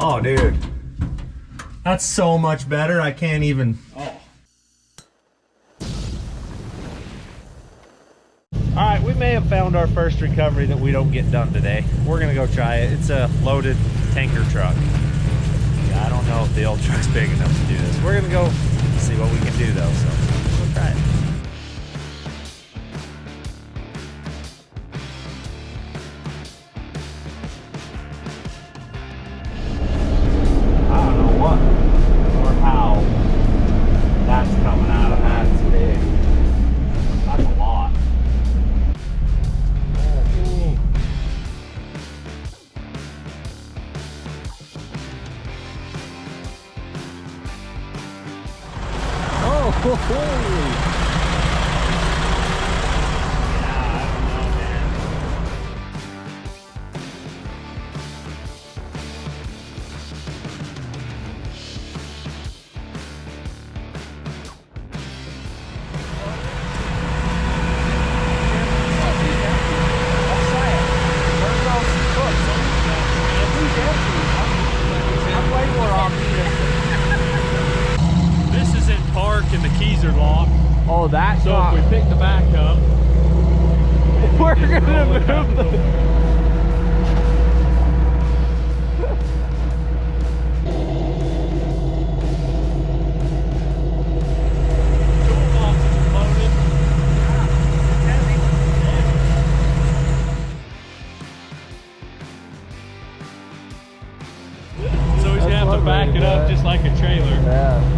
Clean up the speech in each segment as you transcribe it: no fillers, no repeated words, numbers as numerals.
Oh, dude. That's so much better. I can't even. Oh. All right, we may have found our first recovery that we don't get done today. We're gonna go try it. It's a loaded tanker truck. Yeah, I don't know if the old truck's big enough to do this. We're gonna go see what we can do though, so we'll try it. I don't know what or how that's coming out of that. It's big. That's a lot. Holy. This is in park and the keys are locked. Oh, that's So not. if we pick the back up, We're gonna move the. toolbox is loaded. So he's gonna have to back it up just like a trailer. Yeah.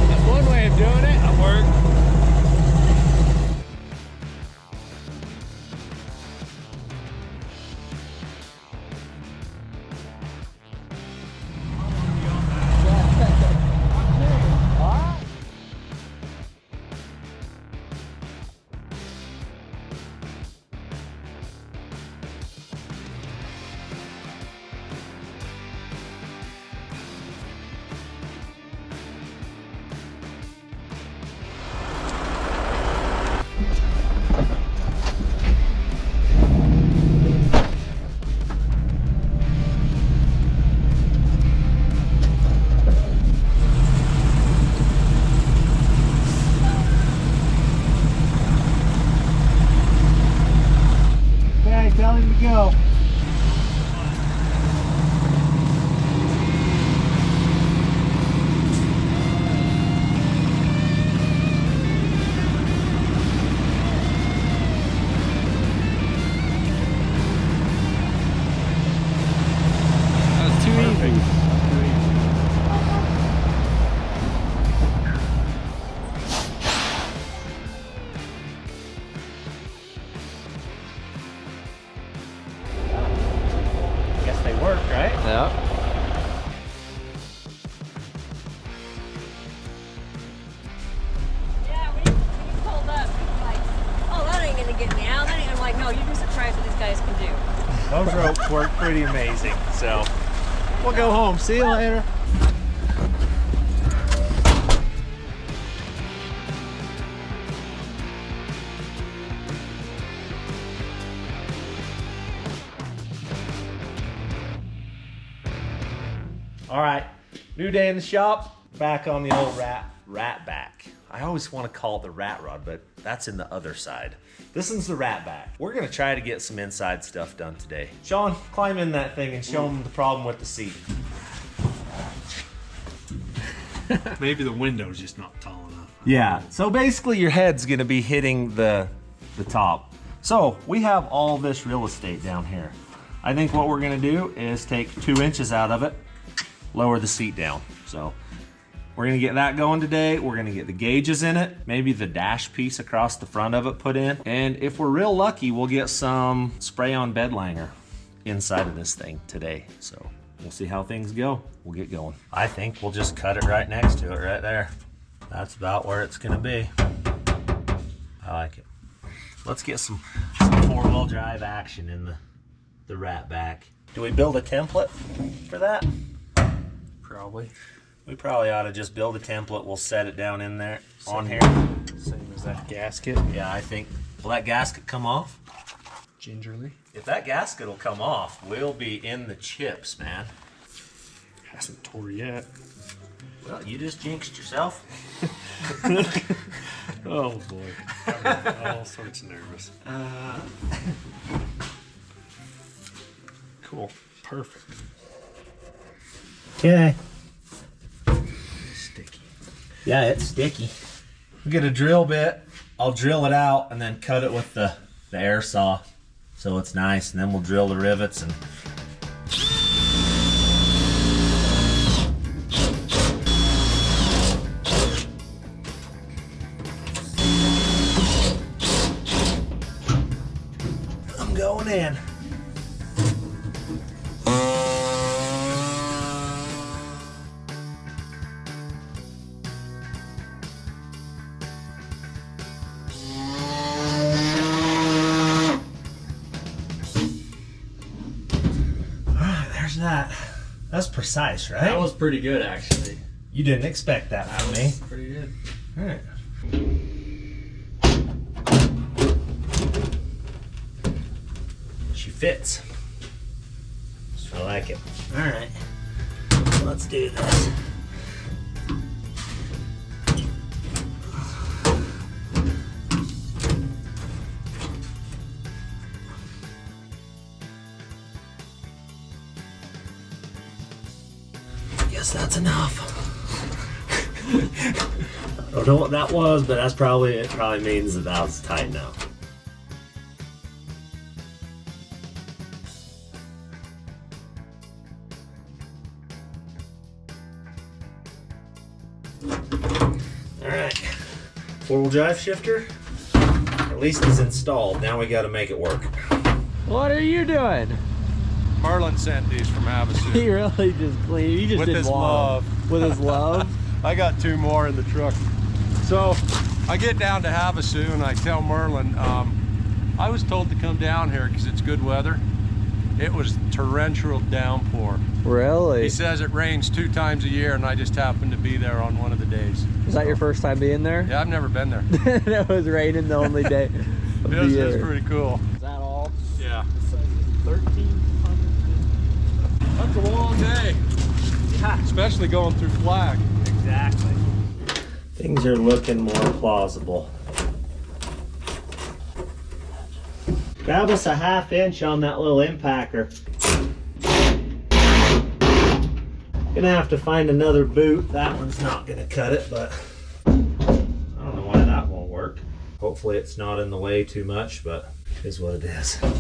That's one way of doing it. That worked. Okay, tell him to go. That's too easy. Guess they work, right? Yeah. Yeah, when you pulled up, you're like, oh, that ain't gonna get me out. That ain't, I'm like, no, you're just surprised what these guys can do. Those ropes work pretty amazing. So we'll go home. See you later. All right, new day in the shop. Back on the old rat back. I always want to call it the rat rod, but that's in the other side. This is the rat back. We're gonna try to get some inside stuff done today. Sean, climb in that thing and show them the problem with the seat. Maybe the window's just not tall enough. Yeah, so basically your head's gonna be hitting the top. So we have all this real estate down here. I think what we're gonna do is take 2 inches out of it, lower the seat down. So we're gonna get that going today. We're gonna get the gauges in it, maybe the dash piece across the front of it put in. And if we're real lucky, we'll get some spray on bed liner inside of this thing today. So we'll see how things go. We'll get going. I think we'll just cut it right next to it, right there. That's about where it's gonna be. I like it. Let's get some 4-wheel drive action in the rat back. Do we build a template for that? Probably. We probably ought to just build a template. We'll set it down in there, on here. Same as that gasket. Yeah, I think, will that gasket come off? Gingerly. If that gasket will come off, we'll be in the chips, man. Hasn't tore yet. Well, you just jinxed yourself. Oh boy. I'm all sorts of nervous. Cool. Perfect. Okay. Sticky. Yeah, it's sticky. We get a drill bit. I'll drill it out and then cut it with the air saw so it's nice, and then we'll drill the rivets and I'm going in. That. That's precise, right? That was pretty good, actually. You didn't expect that from me. Pretty good. All right. She fits. I like it. All right. Let's do this. Guess that's enough. I don't know what that was, but it probably means that was tight now. Alright. 4-wheel drive shifter, at least is installed. Now we gotta make it work. What are you doing? Marlon sent these from Havasu. He really just clean. He just With did his one. love. With his love. I got 2 more in the truck. So I get down to Havasu and I tell Merlin, I was told to come down here because it's good weather. It was torrential downpour. Really? He says it rains 2 times a year and I just happened to be there on one of the days. Was that your first time being there? Yeah, I've never been there. It was raining the only day of the It year. was pretty cool. Is that all? Yeah. 1,300. That's a long day. Yeah. Especially going through flag. Exactly. Things are looking more plausible. Grab us a 1/2 inch on that little impacker. Gonna have to find another boot. That one's not gonna cut it, but I don't know why that won't work. Hopefully it's not in the way too much, but it is what it is. I'm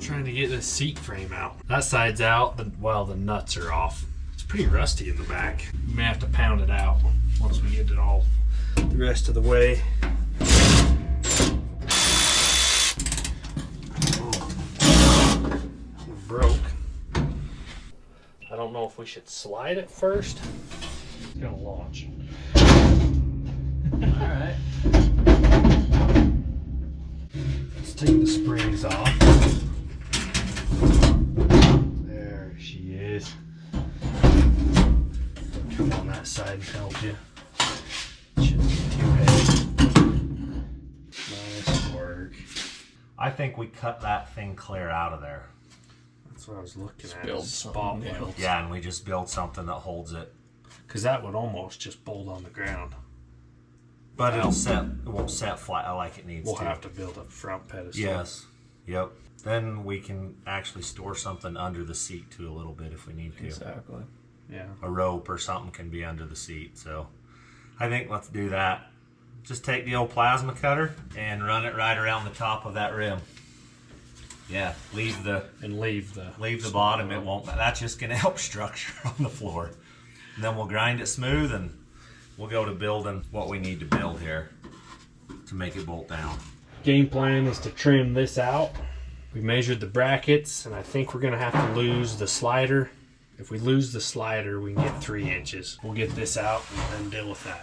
trying to get this seat frame out. That side's out, while the nuts are off. It's pretty rusty in the back. We may have to pound it out once we get it all the rest of the way. It broke. I don't know if we should slide it first. It's gonna launch. Alright. Let's take the springs off. There she is. Come on that side and help you. Shouldn't be too heavy. Nice work. I think we cut that thing clear out of there. That's what I was looking at. build Spot something weld. Yeah, and we just built something that holds it. Because that would almost just bolt on the ground. But it won't set flat like it needs We'll to. have to build a front pedestal. Yes. Yep. Then we can actually store something under the seat too a little bit if we need to. Exactly. Yeah. A rope or something can be under the seat. So I think let's do that. Just take the old plasma cutter and run it right around the top of that rim. Yeah, leave the bottom. It won't. That's just going to help structure on the floor. And then we'll grind it smooth and we'll go to building what we need to build here to make it bolt down. Game plan is to trim this out. We measured the brackets and I think we're going to have to lose the slider If we lose the slider, we can get 3 inches. We'll get this out and then deal with that.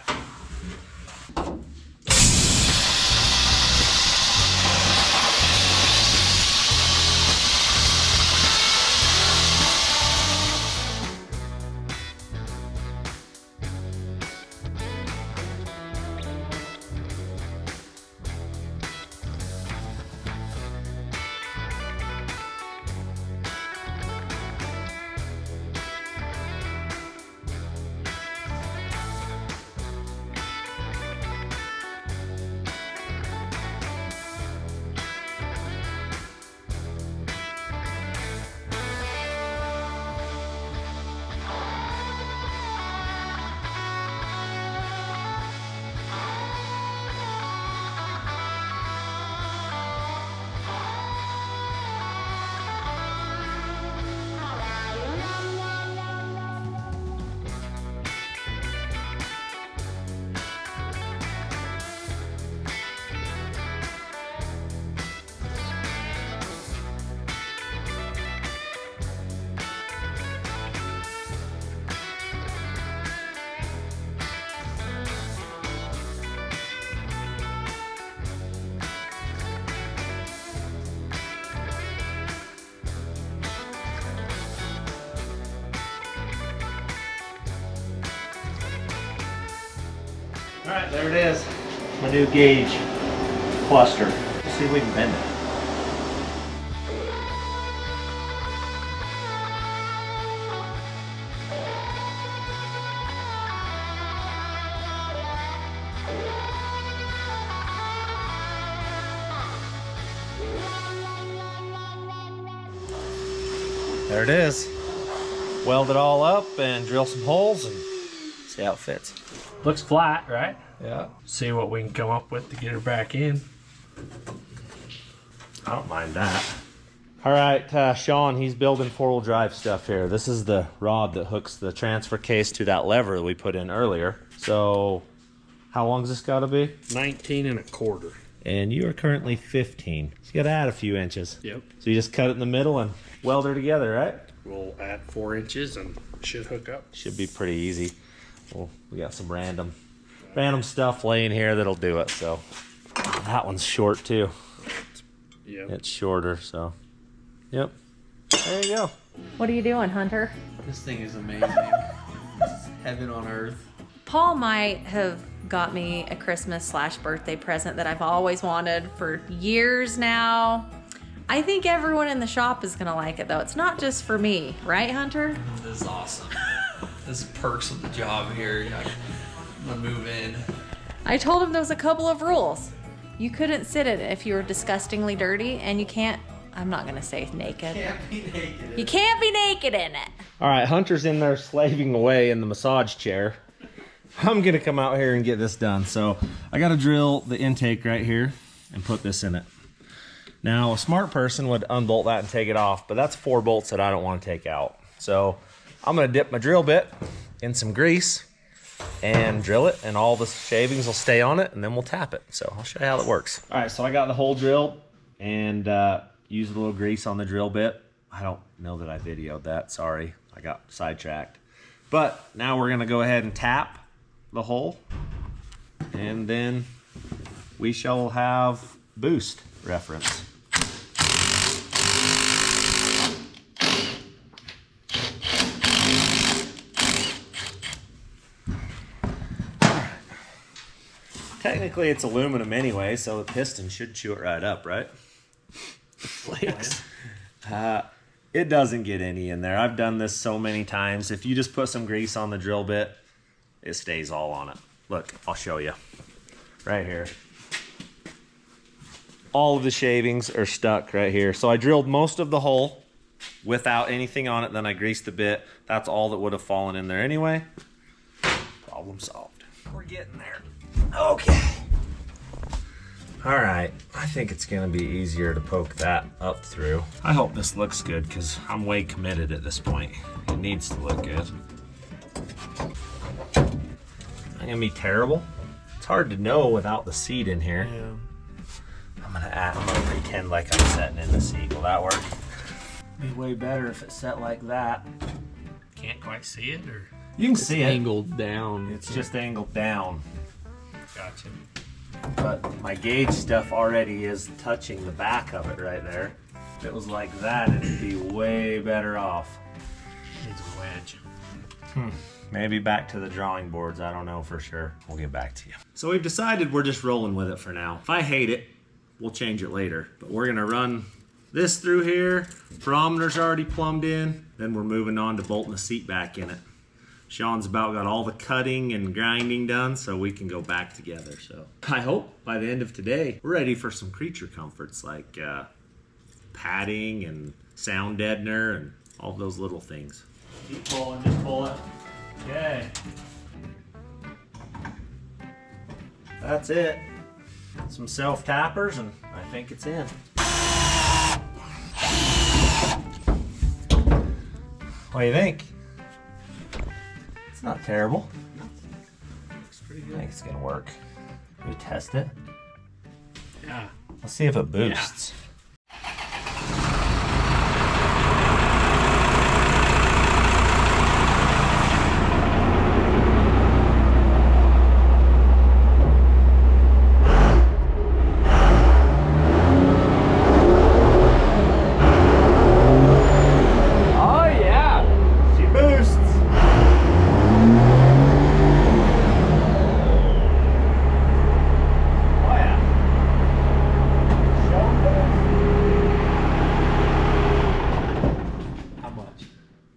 All right, there it is. My new gauge cluster. Let's see if we can bend it. There it is. Weld it all up and drill some holes and see how it fits. Looks flat, right? Yeah. See what we can come up with to get her back in. I don't mind that. All right, Sean, he's building 4-wheel drive stuff here. This is the rod that hooks the transfer case to that lever that we put in earlier. So how long is this got to be? 19 1/4. And you are currently 15. So you got to add a few inches. Yep. So you just cut it in the middle and weld her together, right? We'll add 4 inches and should hook up. Should be pretty easy. Well, we got some random stuff laying here that'll do it. So that one's short too. Yep. It's shorter, so yep. There you go. What are you doing, Hunter? This thing is amazing. This is heaven on earth. Paul might have got me a Christmas/birthday present that I've always wanted for years now. I think everyone in the shop is gonna like it though. It's not just for me, right, Hunter? This is awesome. This is perks of the job here. I'm gonna move in. I told him there was a couple of rules. You couldn't sit in it if you were disgustingly dirty, and you can't, I'm not gonna say naked. Can't be naked. You can't be naked in it. All right, Hunter's in there slaving away in the massage chair. I'm gonna come out here and get this done. So I gotta drill the intake right here and put this in it. Now, a smart person would unbolt that and take it off, but that's 4 bolts that I don't want to take out. So I'm gonna dip my drill bit in some grease and drill it, and all the shavings will stay on it, and then we'll tap it. So I'll show you how it works. All right, so I got the hole drilled and used a little grease on the drill bit. I don't know that I videoed that, sorry. I got sidetracked. But now we're gonna go ahead and tap the hole, and then we shall have boost reference. Technically it's aluminum anyway, so the piston should chew it right up, right? Flakes. It doesn't get any in there. I've done this so many times. If you just put some grease on the drill bit, it stays all on it. Look, I'll show you. Right here. All of the shavings are stuck right here. So I drilled most of the hole without anything on it, then I greased the bit. That's all that would have fallen in there anyway. Problem solved. We're getting there. Okay. All right, I think it's gonna be easier to poke that up through. I hope this looks good because I'm way committed at this point. It needs to look good. It's gonna be terrible. It's hard to know without the seat in here. Yeah. I'm gonna pretend like I'm setting in the seat. Will that work? Be way better if it's set like that. can't quite see it, or You can see it. Angled down. It's just angled down. gotcha. But my gauge stuff already is touching the back of it right there. If it was like that, it'd be way better off. Needs a wedge. Maybe back to the drawing boards, I don't know for sure. We'll get back to you. So we've decided we're just rolling with it for now. If I hate it, we'll change it later. But we're gonna run this through here. Barometer's already plumbed in. Then we're moving on to bolting the seat back in it. Sean's about got all the cutting and grinding done so we can go back together. So I hope by the end of today, we're ready for some creature comforts like padding and sound deadener and all those little things. Keep pulling, just pull it. Okay. That's it. Some self-tappers and I think it's in. What do you think? It's not terrible. Looks pretty I good. think it's gonna work. We test it. Yeah. Let's see if it boosts. Oh yeah. She boosts. Oh yeah. How much?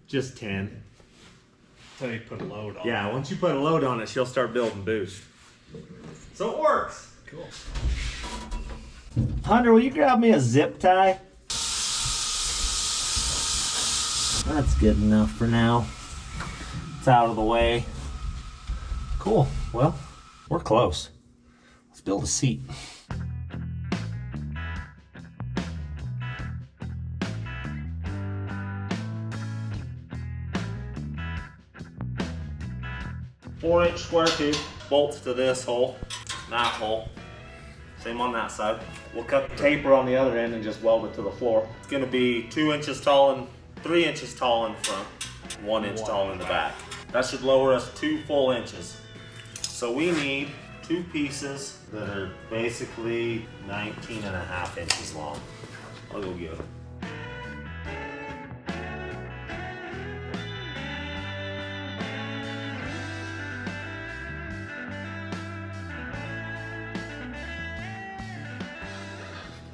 Just 10. Until you put a load on. Yeah, once you put a load on it, she'll start building boost. So it works. Cool. Hunter, will you grab me a zip tie? That's good enough for now. It's out of the way. Cool. Well, we're close. Let's build a seat. Four-inch square tube bolts to this hole, that hole. Same on that side. We'll cut the taper on the other end and just weld it to the floor. It's gonna be 2 inches tall and 3 inches tall in front, 1 inch tall in the back. That should lower us 2 full inches. So we need 2 pieces that are basically 19.5 inches long. I'll go get them.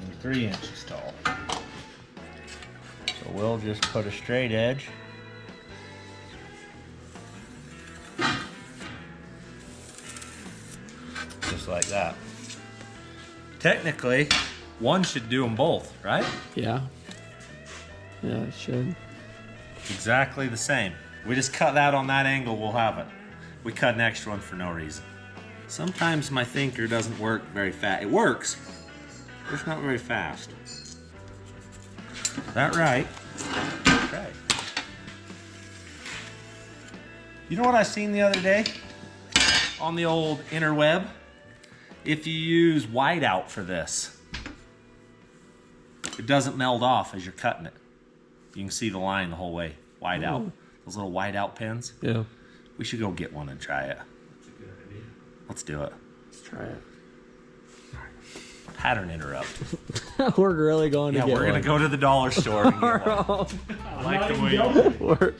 And 3 inches tall. So we'll just put a straight edge. Just like that. Technically, one should do them both, right? Yeah. Yeah, it should. Exactly the same. We just cut that on that angle, we'll have it. We cut an extra one for no reason. Sometimes my thinker doesn't work very fast. It works, but it's not very fast. Is that right? Okay. You know what I seen the other day? On the old interweb? If you use whiteout for this, it doesn't meld off as you're cutting it. You can see the line the whole way. Whiteout. Those little whiteout pins. Yeah. We should go get one and try it. That's a good idea. Let's do it. Let's try it. Pattern interrupt. We're really going to Yeah, get we're gonna one. go to the dollar store and get one. I like the way you We're-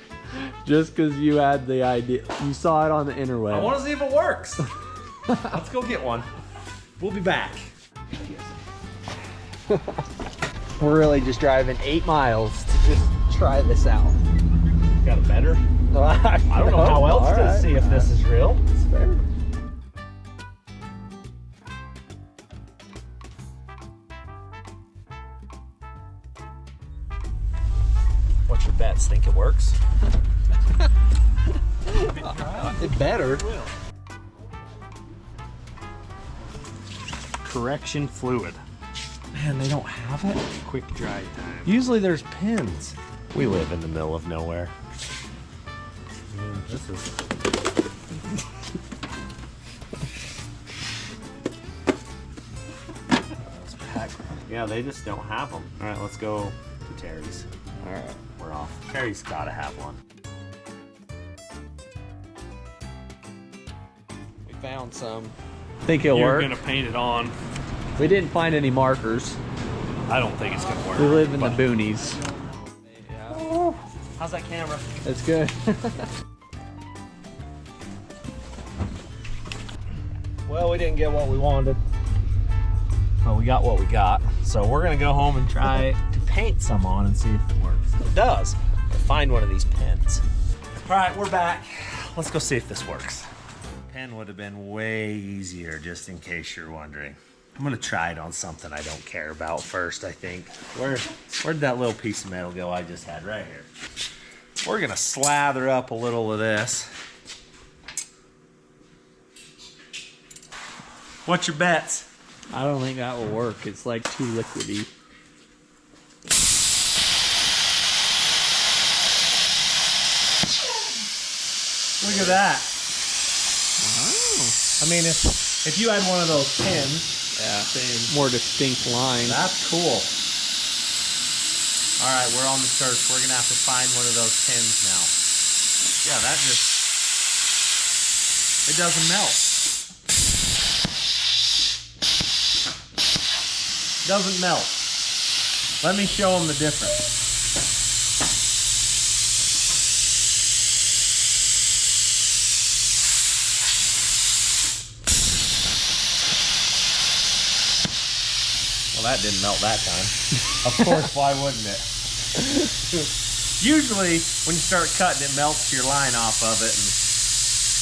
just because you had the idea. You saw it on the interweb. I want to see if it works. Let's go get one. We'll be back. We're really just driving 8 miles to just try this out. Got a better? I I don't know how else to see if this is real. It's fair. What's your bets? Think it works? It better. correction fluid. Man, they don't have it? Quick dry time. Usually there's pins. We live in the middle of nowhere. This is... Yeah, they just don't have them. All right, let's go to Terry's. All right. We're off. Terry's gotta have one. found some. Think it'll You're work? gonna paint it on. We didn't find any markers. I don't think it's gonna work. We live in the but- boonies. How's that camera? That's good. Well, we didn't get what we wanted. But we got what we got. So we're gonna go home and try to paint some on and see if it works. If it does, we'll find one of these pens. All right, we're back. Let's go see if this works. Pen would have been way easier, just in case you're wondering. I'm gonna try it on something I don't care about first, I think. Where'd that little piece of metal go I just had? Right here. We're gonna slather up a little of this. What's your bets? I don't think that will work. It's like too liquidy. Look at that. Oh. I mean, if you had one of those pins, Yeah, same. More distinct lines. that's cool. All right, we're on the search. We're gonna have to find one of those pins now. Yeah, that just, it doesn't melt. Doesn't melt. Let me show them the difference. Well, that didn't melt that time. Of course, why wouldn't it? Usually, when you start cutting, it melts your line off of it. And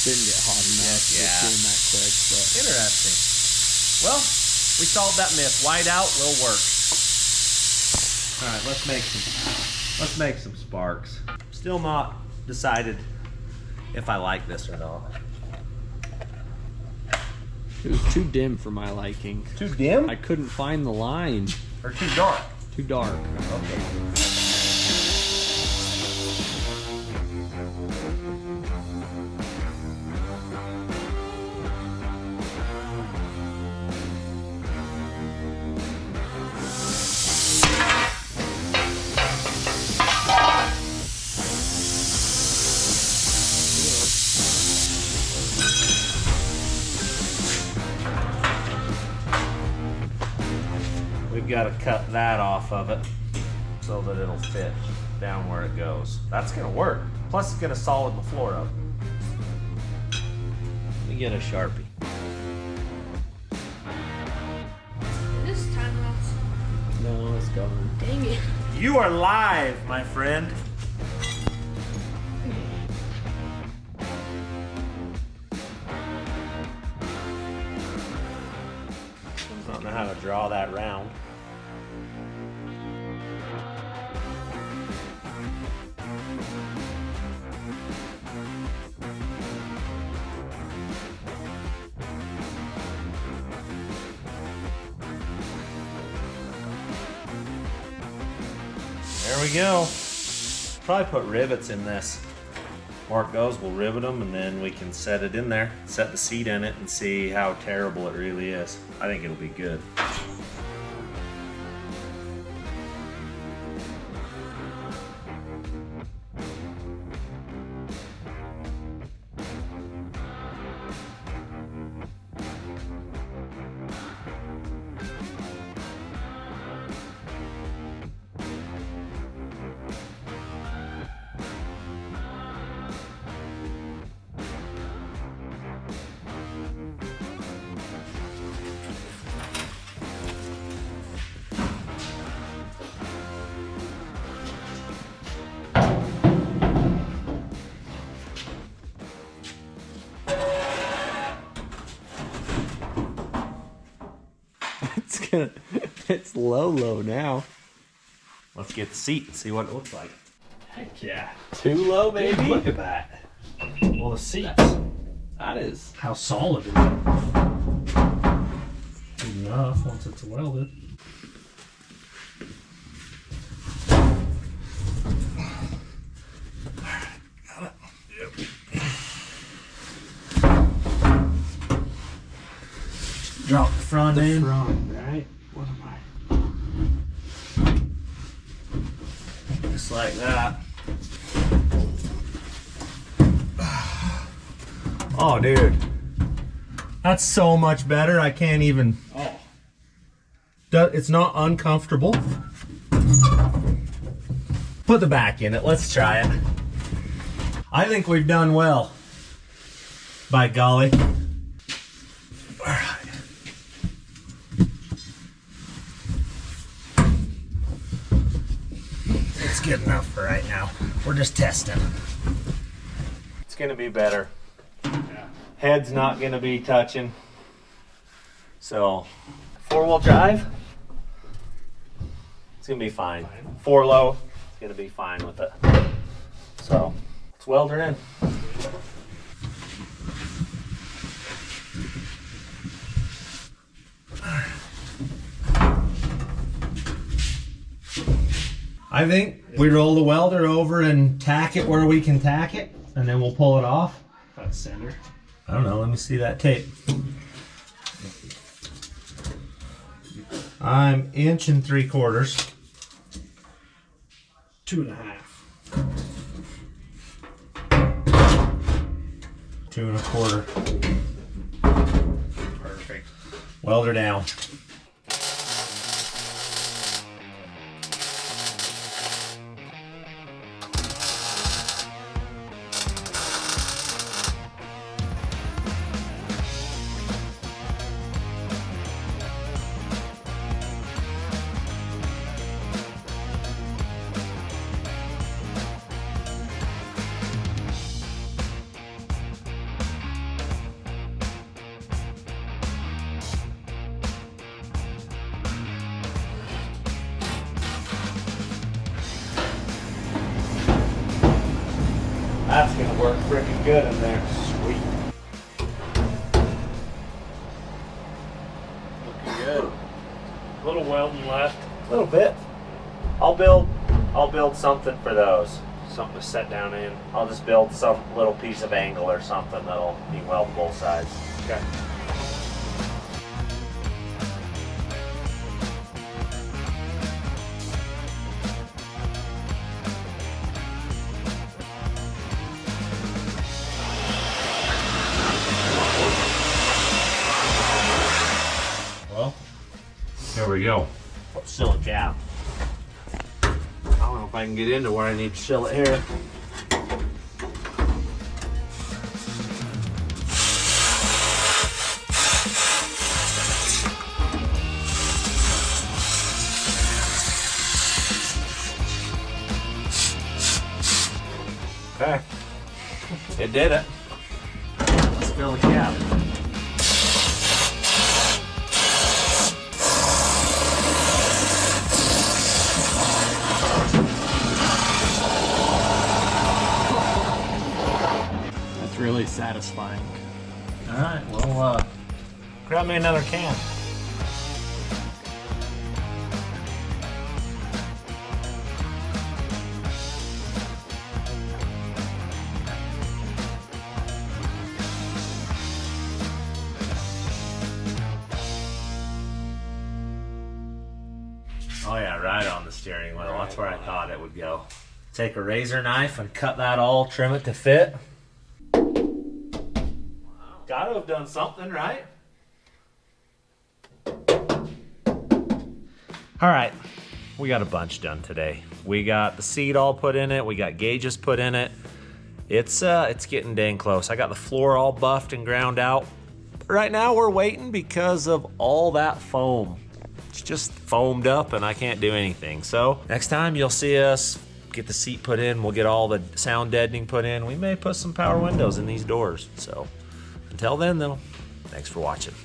Didn't get hot enough. Yeah. Just doing that quick, but interesting. Well, we solved that myth. White out will work. All right, let's make some sparks. Still not decided if I like this or not. it was too dim for my liking. Too dim I couldn't find the line. or too dark? Too dark. Okay. We've got to cut that off of it so that it'll fit down where it goes. That's gonna work. Plus it's gonna solid the floor up. Let me get a Sharpie. This time lapse. No, it's gone. Dang it. You are live, my friend. I don't know how to draw that round. There we go. Probably put rivets in this. Where it goes, we'll rivet them and then we can set it in there, set the seat in it and see how terrible it really is. I think it'll be good. It's low now. Let's get the seat and see what it looks like. Heck yeah. Too low, baby. Look at that. Well, the seats. That is. How solid is it? Good enough once it's welded. Drop the front end. Front, right? What am I? Just like that. Oh, dude. That's so much better. I can't even. Oh. It's not uncomfortable. Put the back in it. Let's try it. I think we've done well. By golly. All right. It's good enough for right now. We're just testing. It's gonna be better. Head's not gonna be touching. So, 4-wheel drive, it's gonna be fine. 4-low, it's gonna be fine with it. So, let's weld her in. I think we roll the welder over and tack it where we can tack it, and then we'll pull it off. That's center. I don't know, let me see that tape. I'm 1 3/4. 2.5. 2 1/4. Perfect. Weld her down. That's gonna work freaking good in there. Sweet. Looking good. A little welding left. A little bit. I'll build something for those. Something to set down in. I'll just build some little piece of angle or something that'll be weld both sides. Okay. Well, here we go. Let's seal it down. I don't know if I can get into where I need to seal it here. Okay. It did it. Let's fill the cap. That's really satisfying. All right, well, grab me another can. Oh yeah, right on the steering wheel. That's where I thought it would go. Take a razor knife and cut that all, trim it to fit. Gotta have done something, right? All right, we got a bunch done today. We got the seat all put in it. We got gauges put in it. It's getting dang close. I got the floor all buffed and ground out. But right now we're waiting because of all that foam. It's just foamed up and I can't do anything. So next time you'll see us get the seat put in. We'll get all the sound deadening put in. We may put some power windows in these doors. So until then though, thanks for watching.